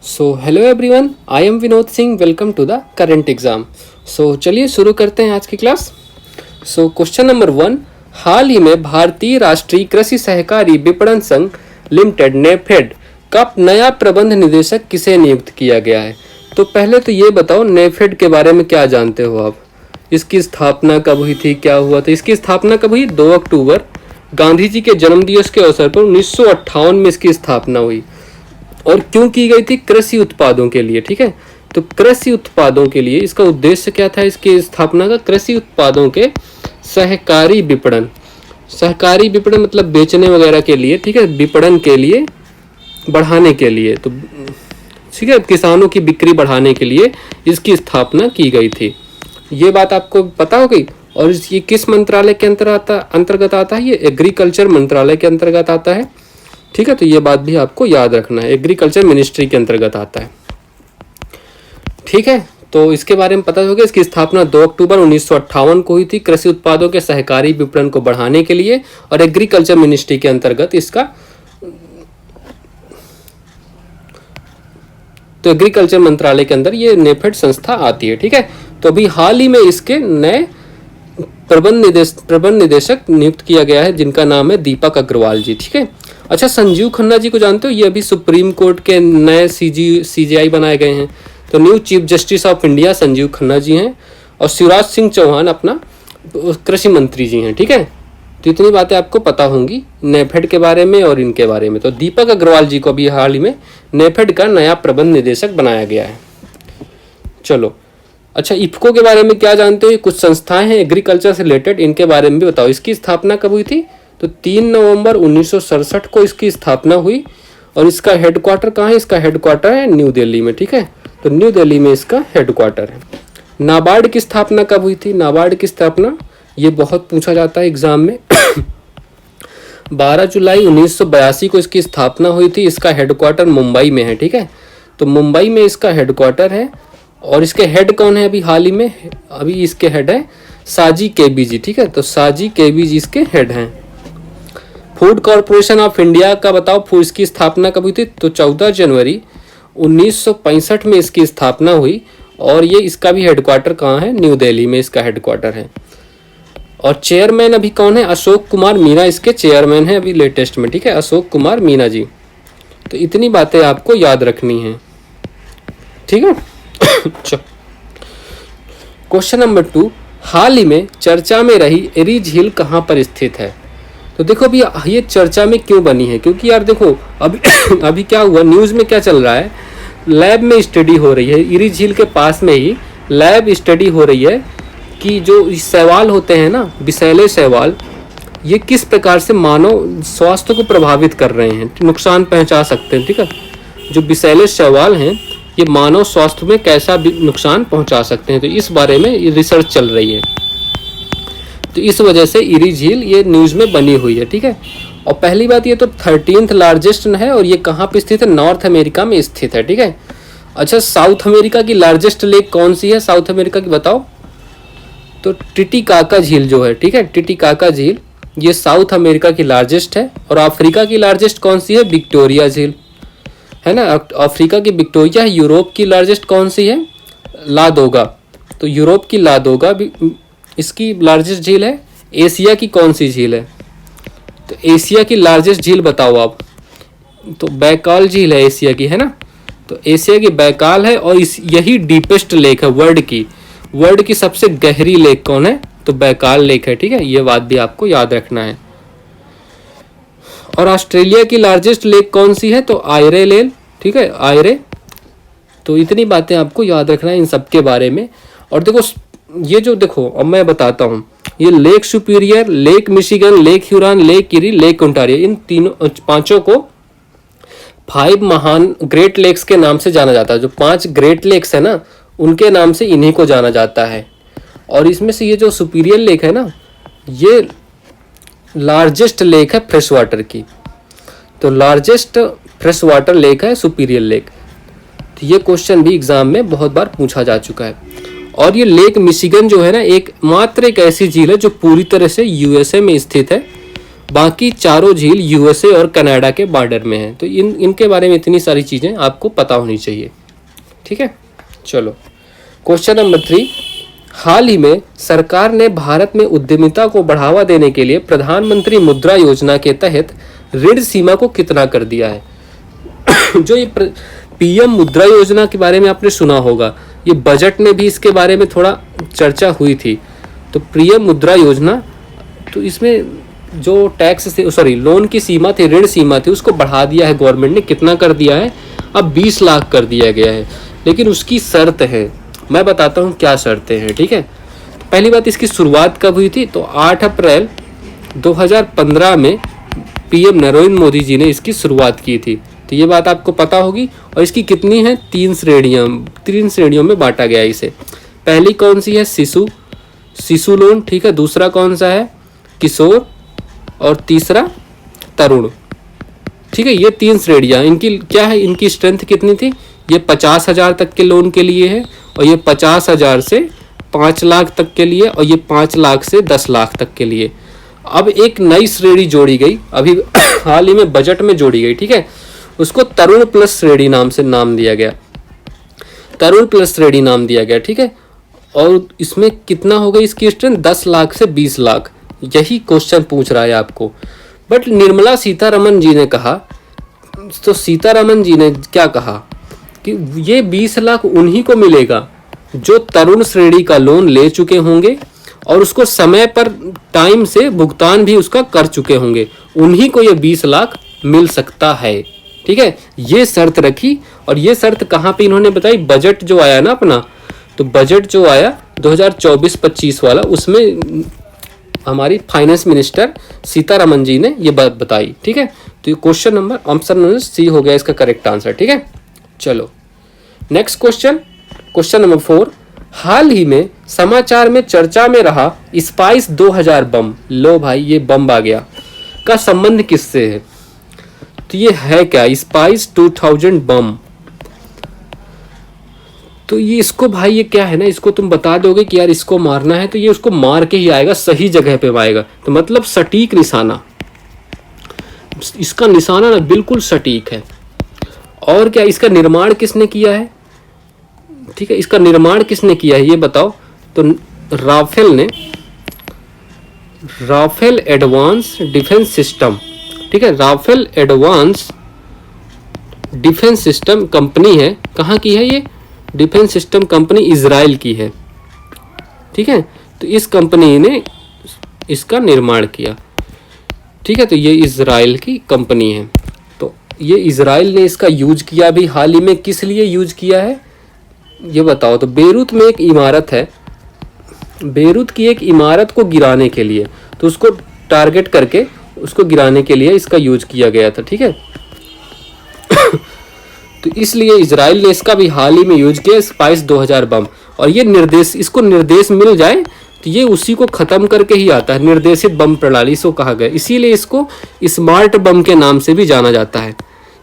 So hello everyone, I am Vinod Singh. Welcome to the current exam. So चलिए शुरू करते हैं आज की क्लास। सो क्वेश्चन नंबर 1, हाल ही में भारतीय राष्ट्रीय कृषि सहकारी विपणन संघ लिमिटेड नेफेड का नया प्रबंध निदेशक किसे नियुक्त किया गया है? तो पहले तो ये बताओ, नेफेड के बारे में क्या जानते हो आप? इसकी स्थापना कब हुई थी, क्या हुआ था? इसकी स्थापना कब हुई? 2 अक्टूबर गांधी जी के जन्मदिवस के अवसर पर 1958 में इसकी स्थापना हुई। और क्यों की गई थी? कृषि उत्पादों के लिए। ठीक है, तो कृषि उत्पादों के लिए इसका उद्देश्य क्या था इसकी स्थापना का? कृषि उत्पादों के सहकारी विपणन। सहकारी विपणन मतलब बेचने वगैरह के लिए, ठीक है, विपणन के लिए, बढ़ाने के लिए, तो ठीक है, किसानों की बिक्री बढ़ाने के लिए इसकी स्थापना की गई थी। ये बात आपको पता होगी। और ये किस मंत्रालय के अंतर्गत आता है? ये एग्रीकल्चर मंत्रालय के अंतर्गत आता है। ठीक है, तो ये बात भी आपको याद रखना है, एग्रीकल्चर मिनिस्ट्री के अंतर्गत आता है। ठीक है, तो इसके बारे में पता होगा। इसकी स्थापना 2 अक्टूबर 1958 को हुई थी, कृषि उत्पादों के सहकारी विपणन को बढ़ाने के लिए, और एग्रीकल्चर मिनिस्ट्री के अंतर्गत इसका, तो एग्रीकल्चर मंत्रालय के अंदर ये नेफेड संस्था आती है। ठीक है, तो अभी हाल ही में इसके नए प्रबंध निदेशक नियुक्त किया गया है, जिनका नाम है दीपक अग्रवाल जी। ठीक है, अच्छा, संजीव खन्ना जी को जानते हो? ये अभी सुप्रीम कोर्ट के नए सीजीआई बनाए गए हैं। तो new chief justice of India Sanjiv Khanna ji हैं, और शिवराज सिंह चौहान अपना कृषि मंत्री जी हैं। ठीक है, तो इतनी बातें आपको पता होंगी नेफेड के बारे में और इनके बारे में। तो दीपक अग्रवाल जी को अभी हाल ही में नेफेड का नया प्रबंध निदेशक बनाया गया है। चलो, अच्छा, इफ्को के बारे में क्या जानते हो? ये कुछ संस्थाएं हैं एग्रीकल्चर से रिलेटेड, इनके बारे में भी बताओ। इसकी स्थापना कब हुई थी? तो 3 नवंबर 1967 को इसकी स्थापना हुई। और इसका हेडक्वार्टर कहाँ है? इसका हेडक्वार्टर है न्यू दिल्ली में। ठीक है, तो न्यू दिल्ली में इसका हेडक्वार्टर है। नाबार्ड की स्थापना कब हुई थी? नाबार्ड की स्थापना, ये बहुत पूछा जाता है एग्जाम में 12 जुलाई 1982 को इसकी स्थापना हुई थी। इसका हेडक्वार्टर मुंबई में है। ठीक है, तो मुंबई में इसका हेडक्वार्टर है। और इसके हेड कौन है? अभी हाल ही में अभी इसके हेड है साजी केबी जी। ठीक है, तो साजी केबी जी इसके हेड हैं। फूड कॉरपोरेशन ऑफ इंडिया का बताओ, इसकी स्थापना कब हुई थी? तो 14 जनवरी 1965 में इसकी स्थापना हुई। और ये इसका भी हेडक्वार्टर कहाँ है? न्यू दिल्ली में इसका हेडक्वार्टर है। और चेयरमैन अभी कौन है? अशोक कुमार मीना इसके चेयरमैन है अभी लेटेस्ट में। ठीक है, अशोक कुमार मीना जी। तो इतनी बातें आपको याद रखनी है। ठीक है, क्वेश्चन नंबर 2, हाल ही में चर्चा में रही एरी झील कहाँ पर स्थित है? तो देखो अभी ये चर्चा में क्यों बनी है, क्योंकि यार देखो अभी क्या हुआ, न्यूज़ में क्या चल रहा है, लैब में स्टडी हो रही है, एरी झील के पास में ही लैब स्टडी हो रही है कि जो शैवाल होते हैं ना, विषैले शैवाल, ये किस प्रकार से मानव स्वास्थ्य को प्रभावित कर रहे हैं, नुकसान पहुंचा सकते हैं। ठीक है, जो विषैले शैवाल हैं ये मानव स्वास्थ्य में कैसा नुकसान पहुंचा सकते हैं, तो इस बारे में रिसर्च चल रही है। तो इस वजह से एरी झील ये न्यूज़ में बनी हुई है। ठीक है, और पहली बात ये तो 13th लार्जेस्ट है, और ये कहाँ पे स्थित है? नॉर्थ अमेरिका में स्थित है। ठीक है, अच्छा, साउथ अमेरिका की लार्जेस्ट लेक कौन सी है साउथ अमेरिका की, बताओ? तो टिटिकाका झील जो है, ठीक है, टिटिकाका झील ये साउथ अमेरिका की लार्जेस्ट है। और अफ्रीका की लार्जेस्ट कौन सी है? विक्टोरिया झील है ना, अफ्रीका की विक्टोरिया है। यूरोप की लार्जेस्ट कौन सी है? लादोगा। तो यूरोप की लादोगा भी इसकी लार्जेस्ट झील है। एशिया की कौन सी झील है? तो एशिया की लार्जेस्ट झील बताओ आप? तो बैकाल झील है एशिया की, है ना। तो एशिया की बैकाल है, और यही डीपेस्ट लेक है वर्ल्ड की सबसे गहरी लेक कौन है? तो बैकाल लेक है। ठीक है, ये बात भी आपको याद रखना है। और ऑस्ट्रेलिया की लार्जेस्ट लेक कौन सी है? तो आयरे लेक। ठीक है, आयरे। तो इतनी बातें आपको याद रखना है इन सब के बारे में। और देखो ये जो, देखो अब मैं बताता हूँ, ये lake superior, lake Michigan, lake Huron, lake eri, lake Ontario, इन तीनों 5 को 5 महान ग्रेट लेक्स के नाम से जाना जाता है। जो 5 ग्रेट लेक्स है ना, उनके नाम से इन्हीं को जाना जाता है। और इसमें से ये जो सुपीरियर लेक है ना, ये लार्जेस्ट लेक है फ्रेश वाटर की। तो लार्जेस्ट फ्रेश वाटर लेक है सुपीरियर लेक। तो ये क्वेश्चन भी एग्जाम में बहुत बार पूछा जा चुका है। और ये लेक मिशिगन जो है ना, एक ऐसी झील है जो पूरी तरह से यूएसए में स्थित है। बाकी चारों झील यूएसए और कनाडा के बॉर्डर में है। तो इनके बारे में इतनी सारी चीज़ें आपको पता होनी चाहिए। ठीक है, चलो क्वेश्चन नंबर 3, हाल ही में सरकार ने भारत में उद्यमिता को बढ़ावा देने के लिए प्रधानमंत्री मुद्रा योजना के तहत ऋण सीमा को कितना कर दिया है? जो ये पीएम मुद्रा योजना के बारे में आपने सुना होगा, ये बजट में भी इसके बारे में थोड़ा चर्चा हुई थी। तो पीएम मुद्रा योजना, तो इसमें जो टैक्स से लोन की सीमा थी, ऋण सीमा थी, उसको बढ़ा दिया है गवर्नमेंट ने। कितना कर दिया है? अब 20 लाख कर दिया गया है, लेकिन उसकी शर्त है। मैं बताता हूँ क्या शर्तें हैं। ठीक है, तो पहली बात, इसकी शुरुआत कब हुई थी? तो 8 अप्रैल 2015 में पीएम नरेंद्र मोदी जी ने इसकी शुरुआत की थी। तो ये बात आपको पता होगी। और इसकी कितनी है? 3 श्रेणियों में बांटा गया है इसे। पहली कौन सी है? शिशु लोन। ठीक है, दूसरा कौन सा है? किशोर, और तीसरा तरुण। ठीक है, ये 3 श्रेणियाँ। इनकी क्या है? इनकी स्ट्रेंथ कितनी थी? ये 50,000 तक के लोन के लिए है, और ये 50,000 से 5 लाख तक के लिए, और ये 5 लाख से 10 लाख तक के लिए। अब एक नई श्रेणी जोड़ी गई, अभी हाल ही में बजट में जोड़ी गई। ठीक है, उसको तरुण प्लस श्रेणी नाम दिया गया। तरुण प्लस श्रेणी नाम दिया गया। ठीक है, और इसमें कितना हो गई इसकी स्ट्रेंथ? 10 लाख से 20 लाख। यही क्वेश्चन पूछ रहा है आपको। बट निर्मला सीतारमन जी ने कहा, तो सीतारमन जी ने क्या कहा कि ये 20 लाख उन्हीं को मिलेगा जो तरुण श्रेणी का लोन ले चुके होंगे और उसको समय पर टाइम से भुगतान भी उसका कर चुके होंगे, उन्हीं को ये 20 लाख मिल सकता है। ठीक है, ये शर्त रखी। और ये शर्त कहाँ पे इन्होंने बताई? बजट जो आया ना अपना, तो बजट जो आया 2024-25 वाला, उसमें हमारी फाइनेंस मिनिस्टर सीतारमन जी ने ये बात बताई। ठीक है, तो ये question number option number C हो गया इसका करेक्ट आंसर। ठीक है, चलो नेक्स्ट क्वेश्चन नंबर 4, हाल ही में समाचार में चर्चा में रहा स्पाइस 2000 बम, लो भाई ये बम आ गया, का संबंध किससे है? तो ये है क्या? स्पाइस 2000 बम। तो ये इसको भाई, ये क्या है ना, इसको तुम बता दोगे कि यार इसको मारना है, तो ये उसको मार के ही आएगा, सही जगह पे आएगा। तो मतलब सटीक निशाना, इसका निशाना ना बिल्कुल सटीक है। और क्या, इसका निर्माण किसने किया है? ठीक है, इसका निर्माण किसने किया है ये बताओ। तो राफेल एडवांस डिफेंस सिस्टम। ठीक है, Rafael advanced defence system company है। कहाँ की है ये? डिफेंस सिस्टम कंपनी इजराइल की है। ठीक है, तो इस कंपनी ने इसका निर्माण किया। ठीक है, तो ये इजराइल की कंपनी है। तो ये इजराइल ने इसका यूज किया भी हाल ही में। किस लिए यूज किया है ये बताओ। तो बेरूत में एक इमारत है, बेरूत की एक इमारत को गिराने के लिए, तो उसको टारगेट करके उसको गिराने के लिए इसका यूज किया गया था। ठीक है, तो इसलिए इजराइल ने इसका भी हाल ही में यूज किया, स्पाइस 2000 बम। और ये इसको निर्देश मिल जाए तो ये उसी को खत्म करके ही आता है, निर्देशित बम प्रणाली इसको कहा गया। इसीलिए इसको स्मार्ट बम के नाम से भी जाना जाता है।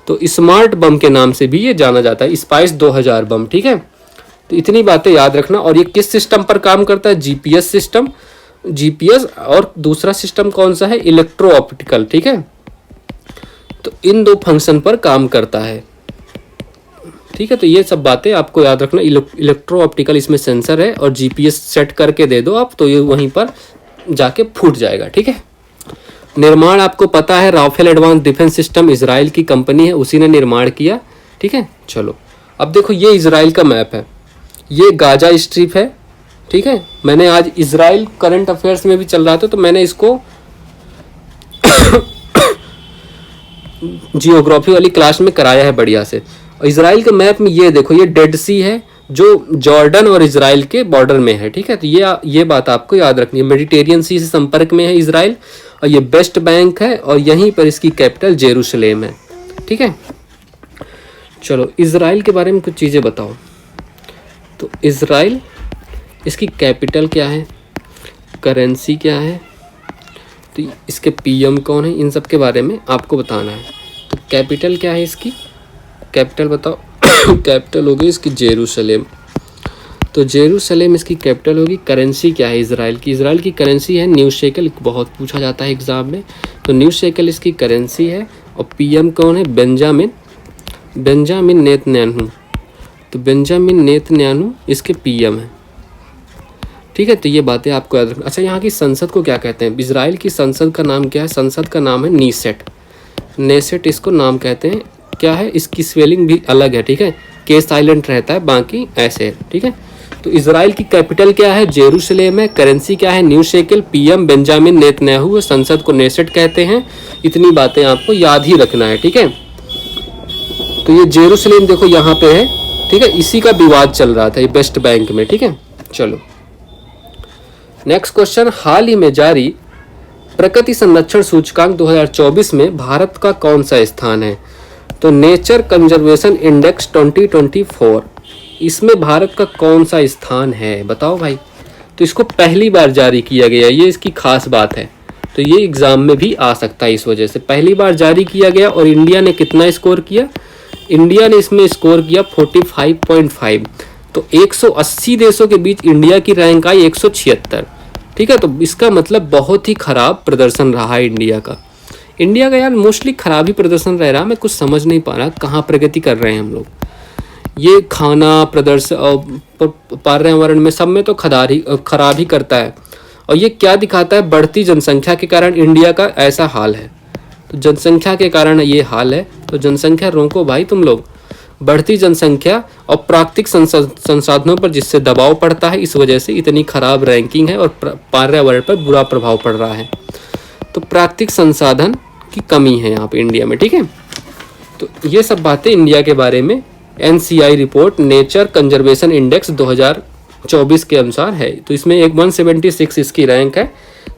तो स्मार्ट बम के नाम से भी ये जाना जाता है, स्पाइस 2000 बम। ठीक है, तो इतनी बातें याद रखना। और ये किस सिस्टम पर काम करता है? GPS system, GPS. और दूसरा सिस्टम कौन सा है? Electro optical. ठीक है, तो इन 2 फंक्शन पर काम करता है। ठीक है, तो ये सब बातें आपको याद रखना। इलेक्ट्रो ऑप्टिकल इसमें सेंसर है, और जीपीएस सेट करके दे दो आप, तो ये वहीं पर जाके फूट जाएगा। ठीक है, निर्माण आपको पता है, Rafael advanced defence system Israel की कंपनी है, उसी ने निर्माण किया। ठीक है, चलो अब देखो ये इजराइल का मैप है, ये गाजा स्ट्रिप है। ठीक है, मैंने आज इजराइल करंट अफेयर्स में भी चल रहा था, तो मैंने इसको जियोग्राफी वाली क्लास में कराया है बढ़िया से। और इजराइल के मैप में ये देखो, ये डेड सी है जो जॉर्डन और इजराइल के बॉर्डर में है। ठीक है, तो ये बात आपको याद रखनी है। मेडिटेरियन सी से संपर्क में है इजराइल, और ये वेस्ट बैंक है, और यहीं पर इसकी कैपिटल जेरूशलेम है। ठीक है, चलो इजराइल के बारे में कुछ चीज़ें बताओ। तो इजराइल, इसकी कैपिटल क्या है, करेंसी क्या है, तो इसके पीएम कौन है, इन सब के बारे में आपको बताना है। तो कैपिटल क्या है इसकी, कैपिटल बताओ। कैपिटल हो गई इसकी जेरूशलेम। तो जेरूसलेम इसकी कैपिटल होगी। करेंसी क्या है इजराइल की? इजराइल की करेंसी है न्यू शेकल, बहुत पूछा जाता है एग्जाम में, तो न्यू शेकल इसकी करेंसी है। और पीएम कौन है? Benjamin Netanyahu. तो बेंजामिन नेतन्याहू इसके पीएम है, ठीक है। तो ये बातें आपको याद रखना। अच्छा, यहाँ की संसद को क्या कहते हैं? इजराइल की संसद का नाम क्या है? संसद का नाम है नेसेट इसको नाम कहते हैं। क्या है? इसकी स्पेलिंग भी अलग है, ठीक है, के साइलेंट रहता है, बाकी ऐसे है, ठीक है। तो इजराइल की कैपिटल क्या है? जेरूसलेम है। करेंसी क्या है? New shackle. PM Benjamin Netanyahu. संसद को नेसेट कहते हैं। इतनी बातें आपको याद ही रखना है, ठीक है। तो ये जेरूसलेम देखो यहाँ पे है, ठीक है, इसी का विवाद चल रहा था ये वेस्ट बैंक में, ठीक है। चलो नेक्स्ट क्वेश्चन, हाल ही में जारी प्रकृति संरक्षण सूचकांक 2024 में भारत का कौन सा स्थान है? तो नेचर कंजर्वेशन इंडेक्स 2024, इसमें भारत का कौन सा स्थान है? बताओ भाई। तो इसको पहली बार जारी किया गया, ये इसकी खास बात है। तो ये एग्जाम में भी आ सकता है, इस वजह से पहली बार जारी किया गया। और इंडिया ने कितना स्कोर किया? इंडिया ने इसमें स्कोर किया 45.5। तो 180 देशों के बीच इंडिया की रैंक आई 176, ठीक है। तो इसका मतलब बहुत ही खराब प्रदर्शन रहा है इंडिया का। यार मोस्टली खराब ही प्रदर्शन रह रहा, मैं कुछ समझ नहीं पा रहा कहाँ प्रगति कर रहे हैं हम लोग। ये खाना प्रदर्शन और पर्यावरण में सब में तो खराब ही करता है। और ये क्या दिखाता है? बढ़ती जनसंख्या के कारण इंडिया का ऐसा हाल है। तो जनसंख्या के कारण ये हाल है, तो जनसंख्या रोको भाई तुम लोग। बढ़ती जनसंख्या और प्राकृतिक संसाधनों पर जिससे दबाव पड़ता है, इस वजह से इतनी खराब रैंकिंग है और पर्यावरण पर बुरा प्रभाव पड़ रहा है। तो प्राकृतिक संसाधन की कमी है यहाँ पे इंडिया में, ठीक है। तो ये सब बातें इंडिया के बारे में NCI report nature conservation index 2024 के अनुसार है। तो इसमें 176 इसकी रैंक है।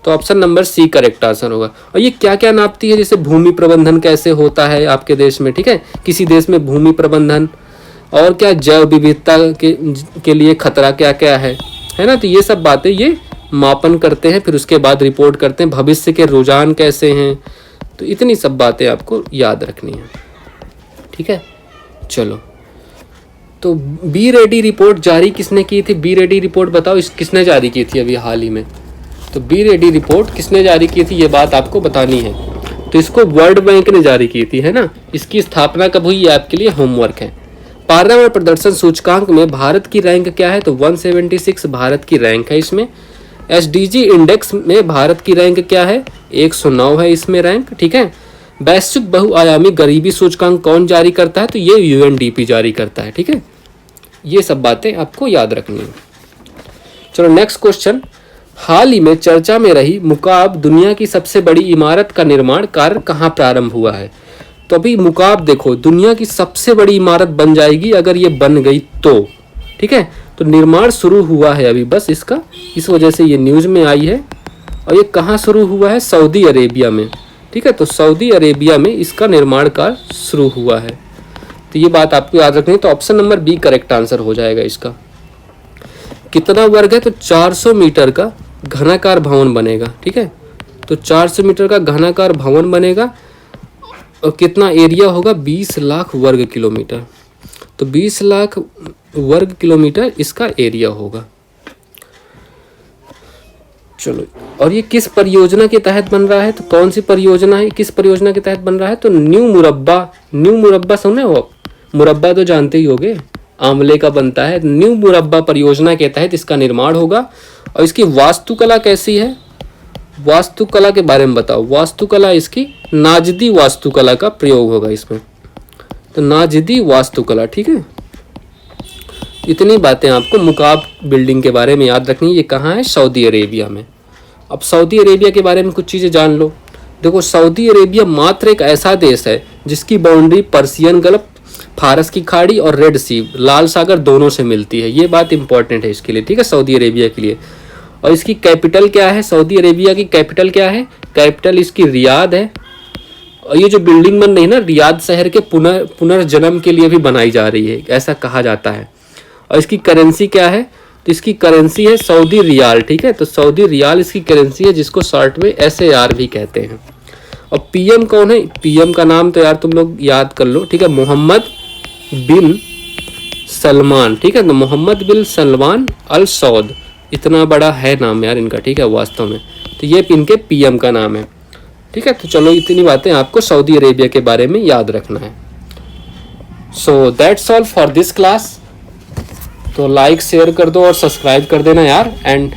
तो option number C correct answer होगा। और ये क्या क्या नापती है? जैसे भूमि प्रबंधन कैसे होता है आपके देश में, ठीक है, किसी देश में भूमि प्रबंधन, और क्या जैव विविधता के लिए खतरा क्या क्या है ना। तो ये सब बातें ये मापन करते हैं, फिर उसके बाद रिपोर्ट करते हैं। भविष्य के रुझान कैसे हैं, तो इतनी सब बातें आपको याद रखनी है, ठीक है। चलो, तो बी रेडी रिपोर्ट जारी किसने की थी? बी रेडी रिपोर्ट बताओ, किसने जारी की थी अभी हाल ही में? तो बी रेडी रिपोर्ट किसने जारी की थी, ये बात आपको बतानी है। तो इसको वर्ल्ड बैंक ने जारी की थी, है ना। इसकी स्थापना कब हुई, ये आपके लिए होमवर्क है। पर्यावरण प्रदर्शन सूचकांक में भारत की रैंक क्या है? तो 176 भारत की रैंक है इसमें। SDG इंडेक्स में भारत की रैंक क्या है? 109 है इसमें रैंक, ठीक है। वैश्विक बहुआयामी गरीबी सूचकांक कौन जारी करता है? तो ये UNDP जारी करता है, ठीक है। ये सब बातें आपको याद रखनी है। चलो नेक्स्ट क्वेश्चन, हाल ही में चर्चा में रही मुकाब दुनिया की सबसे बड़ी इमारत का निर्माण कार्य कहाँ प्रारंभ हुआ है? तो अभी मुकाब देखो, दुनिया की सबसे बड़ी इमारत बन जाएगी अगर ये बन गई तो, ठीक है। तो निर्माण शुरू हुआ है अभी बस इसका, इस वजह से ये न्यूज में आई है। और ये कहाँ शुरू हुआ है? सऊदी अरेबिया में, ठीक है। तो सऊदी अरेबिया में इसका निर्माण कार्य शुरू हुआ है। तो ये बात आपको याद रखनी है। तो option number B correct answer हो जाएगा इसका। कितना वर्ग है? तो 400 मीटर का घनाकार भवन बनेगा, ठीक है। तो 400 मीटर का घनाकार भवन बनेगा और कितना एरिया होगा? 20 लाख वर्ग किलोमीटर। तो 20 लाख वर्ग किलोमीटर इसका एरिया होगा। चलो, और ये किस परियोजना के तहत बन रहा है? तो कौन सी परियोजना है, किस परियोजना के तहत बन रहा है? तो न्यू मुरब्बा सुने हो? मुरब्बा तो जानते ही होगे, आंवले का बनता है। न्यू मुरब्बा परियोजना के तहत इसका निर्माण होगा। और इसकी वास्तुकला कैसी है? वास्तुकला के बारे में बताओ। वास्तुकला इसकी नाजदी वास्तुकला का प्रयोग होगा इसमें। तो नाजदी वास्तुकला, ठीक है। इतनी बातें आपको मुकाब बिल्डिंग के बारे में याद रखनी है। ये कहाँ है? सऊदी अरेबिया में। अब सऊदी अरेबिया के बारे में कुछ चीज़ें जान लो। देखो, सऊदी अरेबिया मात्र एक ऐसा देश है जिसकी बाउंड्री पर्सियन गल्फ, फारस की खाड़ी और रेड सी, लाल सागर दोनों से मिलती है। ये बात इंपॉर्टेंट है इसके लिए, ठीक है, सऊदी अरेबिया के लिए। और इसकी कैपिटल क्या है? सऊदी अरेबिया की कैपिटल क्या है? कैपिटल इसकी रियाद है। और ये जो बिल्डिंग बन रही है ना, रियाद शहर के पुनर्जन्म के लिए भी बनाई जा रही है, ऐसा कहा जाता है। और इसकी करेंसी क्या है? तो इसकी करेंसी है सऊदी रियाल, ठीक है। तो सऊदी रियाल इसकी करेंसी है, जिसको शॉर्ट में SAR भी कहते हैं। और PM कौन है? PM का नाम तो यार तुम लोग याद कर लो, ठीक है, मोहम्मद बिन सलमान, ठीक है, तो मोहम्मद बिन सलमान अल सौद, इतना बड़ा है नाम यार इनका, ठीक है, वास्तव में। तो ये इनके पीएम का नाम है, ठीक है। तो चलो इतनी बातें आपको सऊदी अरेबिया के बारे में याद रखना है। So that's all for this class. तो लाइक शेयर कर दो और सब्सक्राइब कर देना यार, एंड